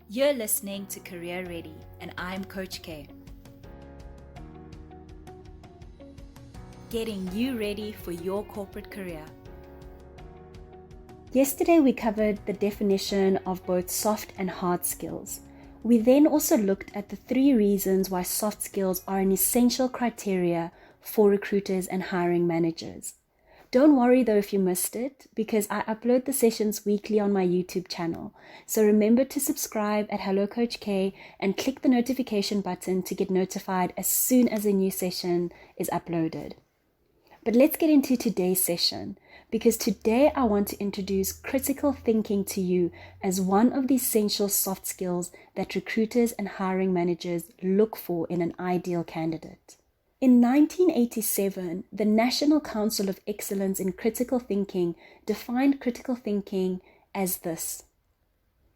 You're listening to Career Ready, and I'm Coach K. Getting you ready for your corporate career. Yesterday we covered the definition of both soft and hard skills. We then also looked at the 3 reasons why soft skills are an essential criteria for recruiters and hiring managers. Don't worry though if you missed it, because I upload the sessions weekly on my YouTube channel. So remember to subscribe at Hello Coach K and click the notification button to get notified as soon as a new session is uploaded. But let's get into today's session, because today I want to introduce critical thinking to you as one of the essential soft skills that recruiters and hiring managers look for in an ideal candidate. In 1987, the National Council of Excellence in Critical Thinking defined critical thinking as this.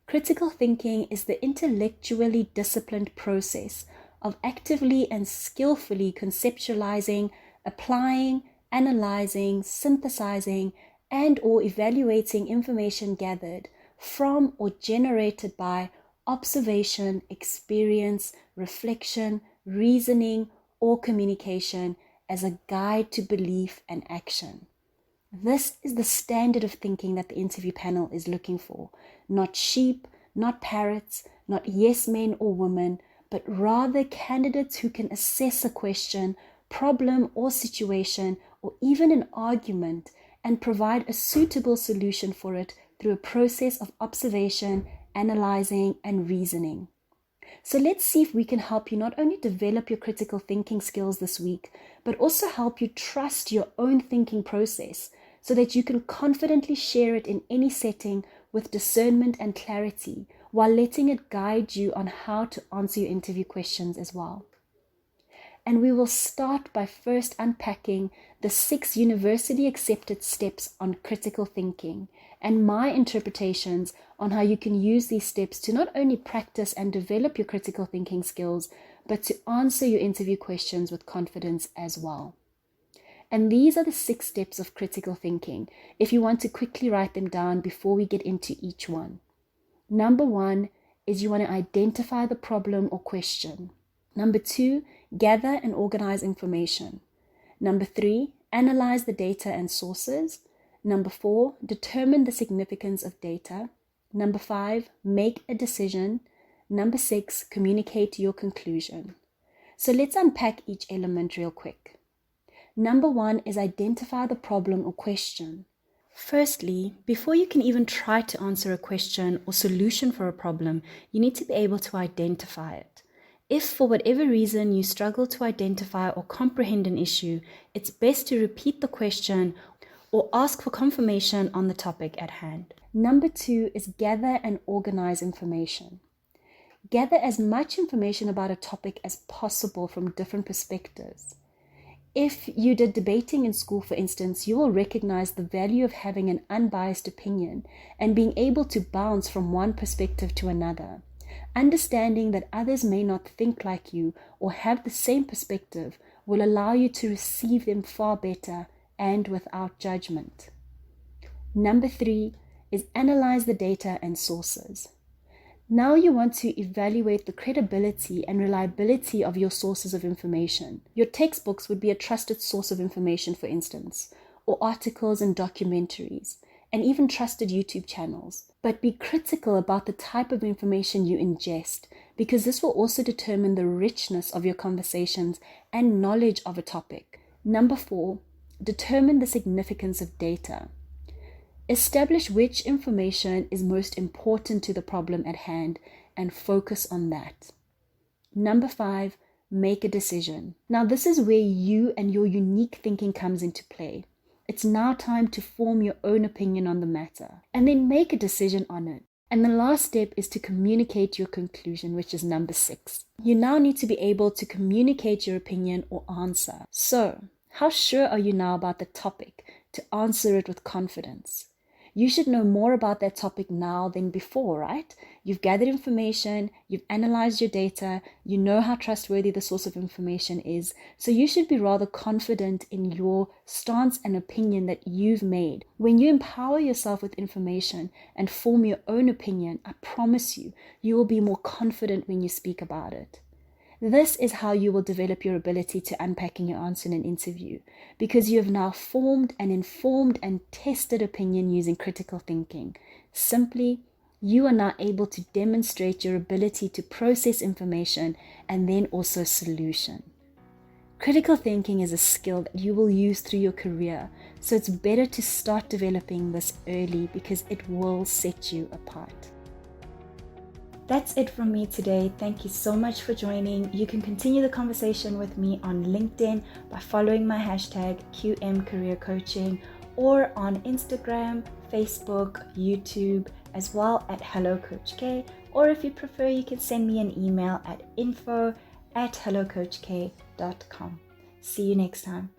Critical thinking is the intellectually disciplined process of actively and skillfully conceptualizing, applying, analyzing, synthesizing, and/or evaluating information gathered from or generated by observation, experience, reflection, reasoning, or communication as a guide to belief and action. This is the standard of thinking that the interview panel is looking for. Not sheep, not parrots, not yes men or women, but rather candidates who can assess a question, problem or situation, or even an argument, and provide a suitable solution for it through a process of observation, analyzing, and reasoning. So let's see if we can help you not only develop your critical thinking skills this week, but also help you trust your own thinking process so that you can confidently share it in any setting with discernment and clarity, while letting it guide you on how to answer your interview questions as well. And we will start by first unpacking the 6 university accepted steps on critical thinking and my interpretations on how you can use these steps to not only practice and develop your critical thinking skills, but to answer your interview questions with confidence as well. And these are the 6 steps of critical thinking, if you want to quickly write them down before we get into each one. Number 1 is you want to identify the problem or question. Number 2, gather and organize information. Number 3, analyze the data and sources. Number 4, determine the significance of data. Number 5, make a decision. Number 6, communicate your conclusion. So let's unpack each element real quick. Number 1 is identify the problem or question. Firstly, before you can even try to answer a question or solution for a problem, you need to be able to identify it. If for whatever reason you struggle to identify or comprehend an issue, it's best to repeat the question or ask for confirmation on the topic at hand. Number 2 is gather and organize information. Gather as much information about a topic as possible from different perspectives. If you did debating in school, for instance, you will recognize the value of having an unbiased opinion and being able to bounce from one perspective to another. Understanding that others may not think like you or have the same perspective will allow you to receive them far better and without judgment. Number 3 is analyze the data and sources. Now you want to evaluate the credibility and reliability of your sources of information. Your textbooks would be a trusted source of information, for instance, or articles and documentaries, and even trusted YouTube channels. But be critical about the type of information you ingest, because this will also determine the richness of your conversations and knowledge of a topic. Number 4, determine the significance of data. Establish which information is most important to the problem at hand and focus on that. Number 5, make a decision. Now this is where you and your unique thinking comes into play. It's now time to form your own opinion on the matter and then make a decision on it. And the last step is to communicate your conclusion, which is number 6. You now need to be able to communicate your opinion or answer. So, how sure are you now about the topic to answer it with confidence? You should know more about that topic now than before, right? You've gathered information, you've analyzed your data, you know how trustworthy the source of information is, so you should be rather confident in your stance and opinion that you've made. When you empower yourself with information and form your own opinion, I promise you, you will be more confident when you speak about it. This is how you will develop your ability to unpacking your answer in an interview, because you have now formed an informed and tested opinion using critical thinking. Simply, you are now able to demonstrate your ability to process information and then also solution. Critical thinking is a skill that you will use through your career, so it's better to start developing this early because it will set you apart. That's it from me today. Thank you so much for joining. You can continue the conversation with me on LinkedIn by following my hashtag QMCareerCoaching, or on Instagram, Facebook, YouTube, as well at Hello Coach K. Or if you prefer, you can send me an email at info@hellocoachk.com. See you next time.